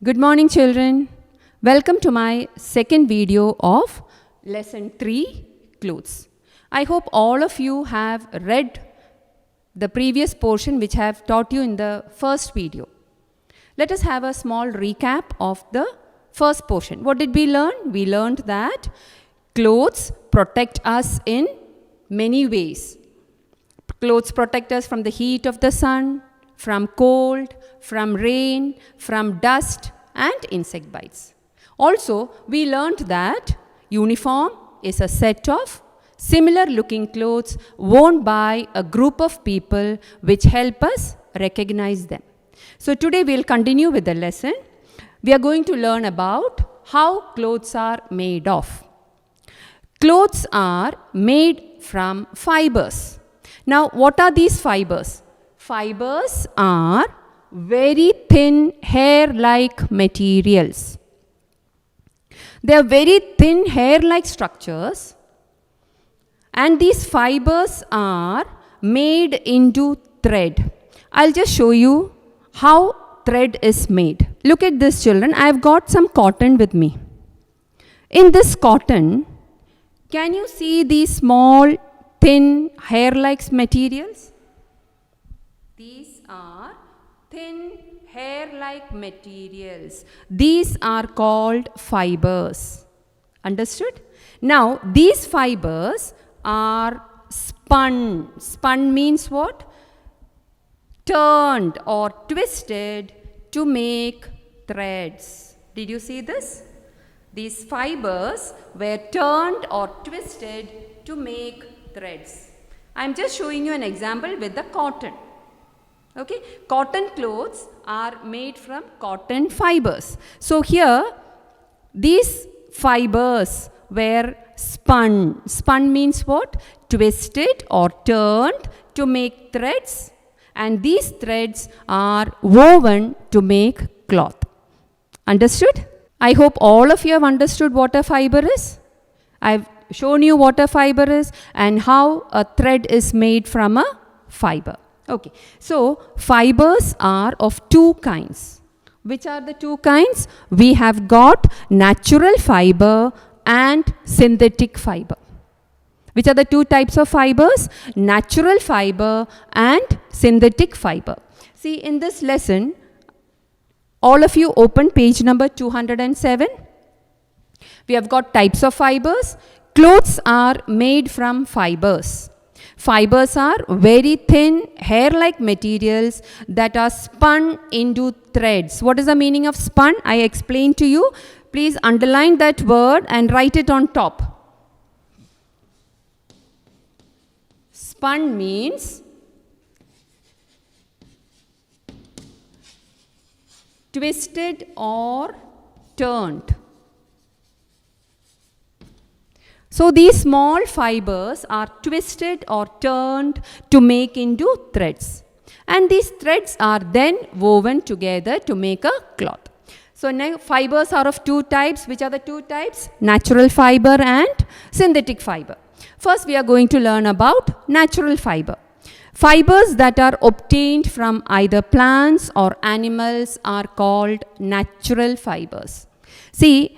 Good morning, children. Welcome to my second video of lesson 3, clothes. I hope all of you have read the previous portion which I have taught you in the first video. Let us have a small recap of the first portion. What did we learn? We learned that clothes protect us in many ways. Clothes protect us from the heat of the sun, from cold, from rain, from dust and insect bites. Also, we learned that uniform is a set of similar looking clothes worn by a group of people which help us recognize them. So today we will continue with the lesson. We are going to learn about how clothes are made of. Clothes are made from fibers. Now, what are these fibers? Fibers are very thin hair-like materials. They are very thin hair-like structures, and these fibers are made into thread. I'll just show you how thread is made. Look at this, children. I've got some cotton with me. In this cotton, can you see these small, thin, hair-like materials? These are thin, hair-like materials. These are called fibers. Understood? Now, these fibers are spun. Spun means what? Turned or twisted to make threads. Did you see this? These fibers were turned or twisted to make threads. I am just showing you an example with the cotton. Okay, cotton clothes are made from cotton fibers. So here, these fibers were spun. Spun means what? Twisted or turned to make threads, and these threads are woven to make cloth. Understood? I hope all of you have understood what a fiber is. I've shown you what a fiber is and how a thread is made from a fiber. Okay, so fibers are of two kinds. Which are the two kinds? We have got natural fiber and synthetic fiber. Which are the two types of fibers? Natural fiber and synthetic fiber. See, in this lesson, all of you open page number 207. We have got types of fibers. Clothes are made from fibers. Fibers are very thin, hair-like materials that are spun into threads. What is the meaning of spun? I explained to you. Please underline that word and write it on top. Spun means twisted or turned. So these small fibers are twisted or turned to make into threads. And these threads are then woven together to make a cloth. So now fibers are of two types. Which are the two types? Natural fiber and synthetic fiber. First we are going to learn about natural fiber. Fibers that are obtained from either plants or animals are called natural fibers. See,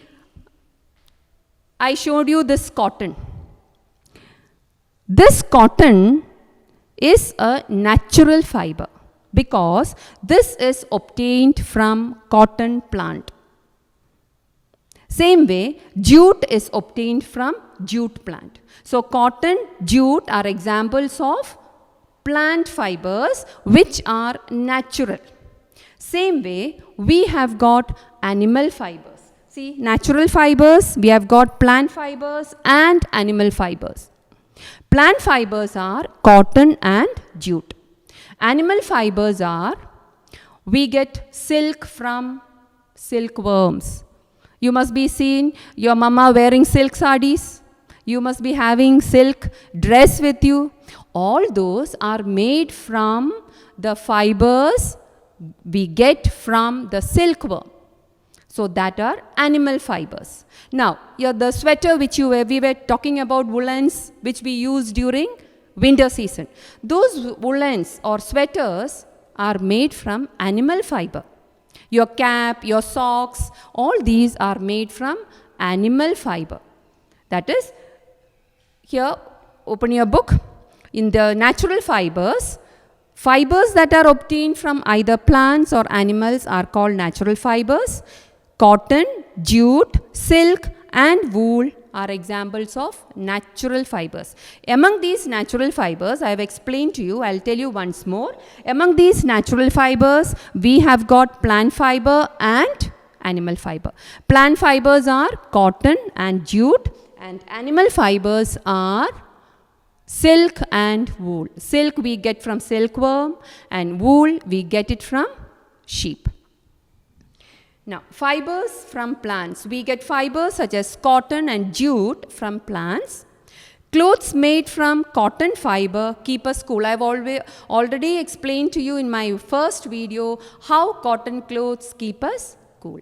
I showed you this cotton. This cotton is a natural fiber because this is obtained from cotton plant. Same way, jute is obtained from jute plant. So cotton, jute are examples of plant fibers which are natural. Same way, we have got animal fibers. See, natural fibers, we have got plant fibers and animal fibers. Plant fibers are cotton and jute. Animal fibers are, we get silk from silkworms. You must be seeing your mama wearing silk sarees. You must be having silk dress with you. All those are made from the fibers we get from the silkworm. So that are animal fibers. Now, the sweater which we were talking about, woolens which we use during winter season. Those woolens or sweaters are made from animal fiber. Your cap, your socks, all these are made from animal fiber. That is, here, open your book. In the natural fibers, fibers that are obtained from either plants or animals are called natural fibers. Cotton, jute, silk and wool are examples of natural fibers. Among these natural fibers, I have explained to you, I will tell you once more. Among these natural fibers, we have got plant fiber and animal fiber. Plant fibers are cotton and jute, and animal fibers are silk and wool. Silk we get from silkworm, and wool we get it from sheep. Now, fibers from plants. We get fibers such as cotton and jute from plants. Clothes made from cotton fiber keep us cool. I have already explained to you in my first video how cotton clothes keep us cool.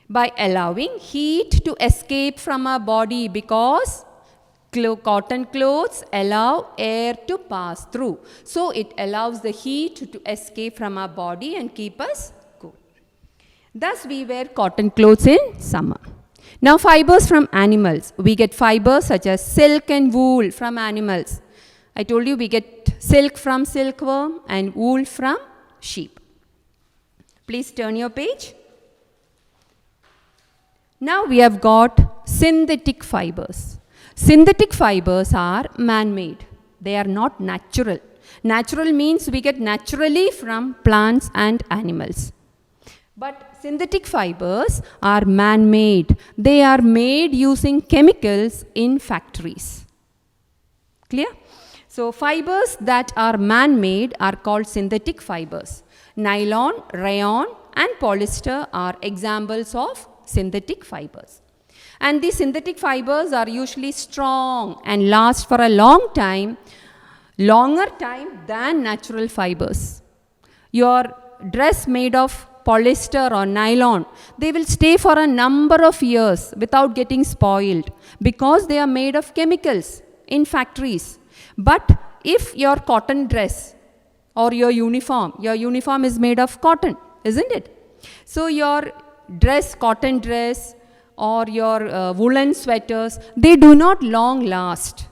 By allowing heat to escape from our body, because cotton clothes allow air to pass through. So, it allows the heat to escape from our body and keep us cool. Thus, we wear cotton clothes in summer. Now, fibers from animals. We get fibers such as silk and wool from animals. I told you we get silk from silkworm and wool from sheep. Please turn your page. Now, we have got synthetic fibers. Synthetic fibers are man-made. They are not natural. Natural means we get naturally from plants and animals. But synthetic fibers are man-made. They are made using chemicals in factories. Clear? So, fibers that are man-made are called synthetic fibers. Nylon, rayon and polyester are examples of synthetic fibers. And these synthetic fibers are usually strong and last for a long time, longer time than natural fibers. Your dress made of polyester or nylon, they will stay for a number of years without getting spoiled because they are made of chemicals in factories. But if your cotton dress or your uniform is made of cotton, isn't it? So your dress, cotton dress or your woolen sweaters, they do not long last.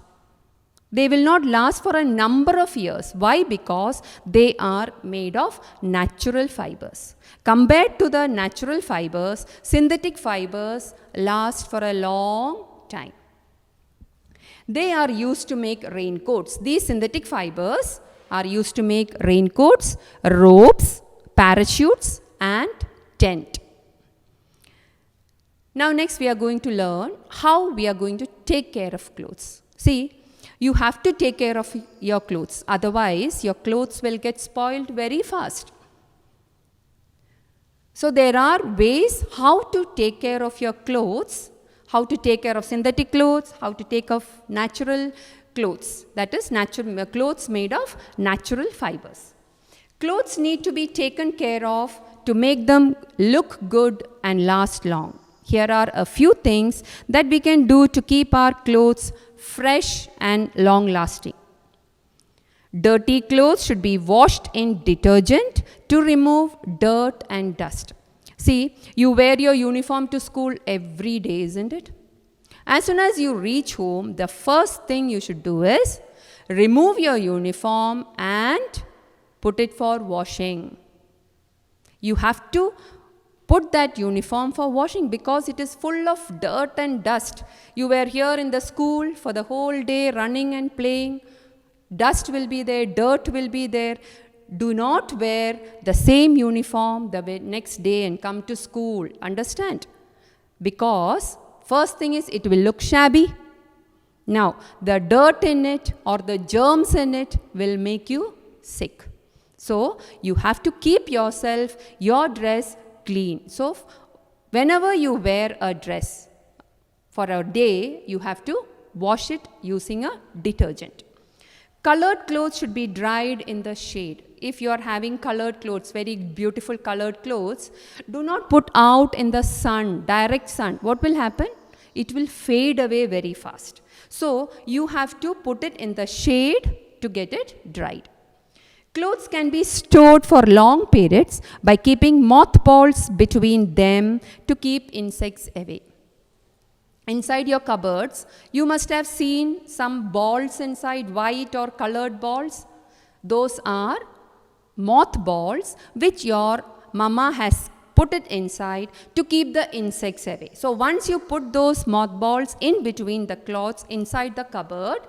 They will not last for a number of years. Why? Because they are made of natural fibers. Compared to the natural fibers, synthetic fibers last for a long time. They are used to make raincoats. These synthetic fibers are used to make raincoats, robes, parachutes and tent. Now next we are going to learn how we are going to take care of clothes. See, you have to take care of your clothes, otherwise your clothes will get spoiled very fast. So there are ways how to take care of your clothes, how to take care of synthetic clothes, how to take care of natural clothes, that is natural clothes made of natural fibers. Clothes need to be taken care of to make them look good and last long. Here are a few things that we can do to keep our clothes fresh and long lasting. Dirty clothes should be washed in detergent to remove dirt and dust. See, you wear your uniform to school every day, isn't it? As soon as you reach home, the first thing you should do is remove your uniform and put it for washing. You have to put that uniform for washing because it is full of dirt and dust. You were here in the school for the whole day running and playing. Dust will be there, dirt will be there. Do not wear the same uniform the next day and come to school. Understand? Because first thing is it will look shabby. Now, the dirt in it or the germs in it will make you sick. So, you have to keep yourself, your dress clean. So, whenever you wear a dress for a day, you have to wash it using a detergent. Colored clothes should be dried in the shade. If you are having colored clothes, very beautiful colored clothes, do not put out in the sun, direct sun. What will happen? It will fade away very fast. So, you have to put it in the shade to get it dried. Clothes can be stored for long periods by keeping mothballs between them to keep insects away. Inside your cupboards, you must have seen some balls inside, white or colored balls. Those are mothballs which your mama has put it inside to keep the insects away. So once you put those mothballs in between the cloths inside the cupboard,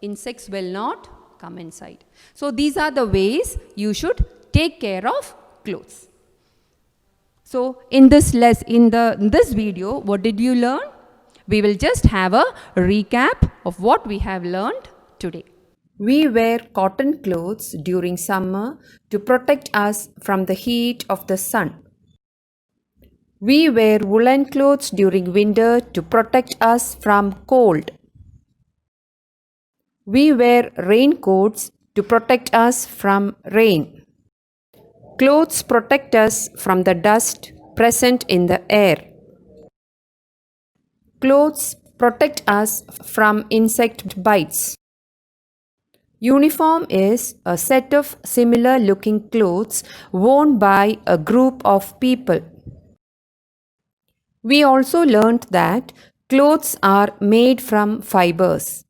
insects will not come inside. So these are the ways you should take care of clothes. So in this video, what did you learn? We will just have a recap of what we have learned today. We wear cotton clothes during summer to protect us from the heat of the sun. We wear woolen clothes during winter to protect us from cold. We wear raincoats to protect us from rain. Clothes protect us from the dust present in the air. Clothes protect us from insect bites. Uniform is a set of similar looking clothes worn by a group of people. We also learned that clothes are made from fibers.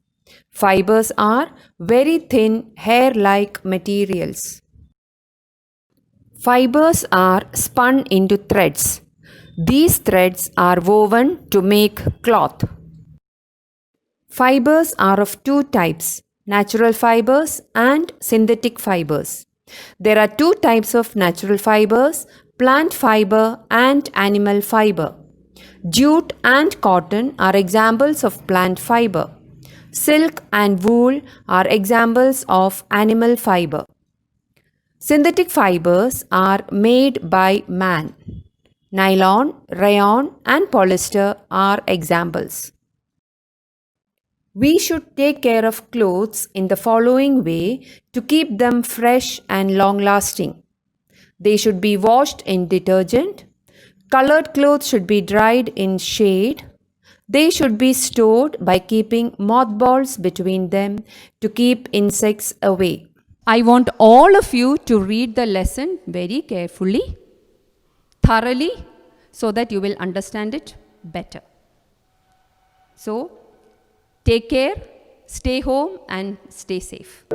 Fibers are very thin hair-like materials. Fibers are spun into threads. These threads are woven to make cloth. Fibers are of two types, natural fibers and synthetic fibers. There are two types of natural fibers, plant fiber and animal fiber. Jute and cotton are examples of plant fiber. Silk and wool are examples of animal fiber. Synthetic fibers are made by man. Nylon, rayon and polyester are examples. We should take care of clothes in the following way to keep them fresh and long-lasting. They should be washed in detergent. Colored clothes should be dried in shade. They should be stored by keeping mothballs between them to keep insects away. I want all of you to read the lesson very carefully, thoroughly, so that you will understand it better. So, take care, stay home and stay safe.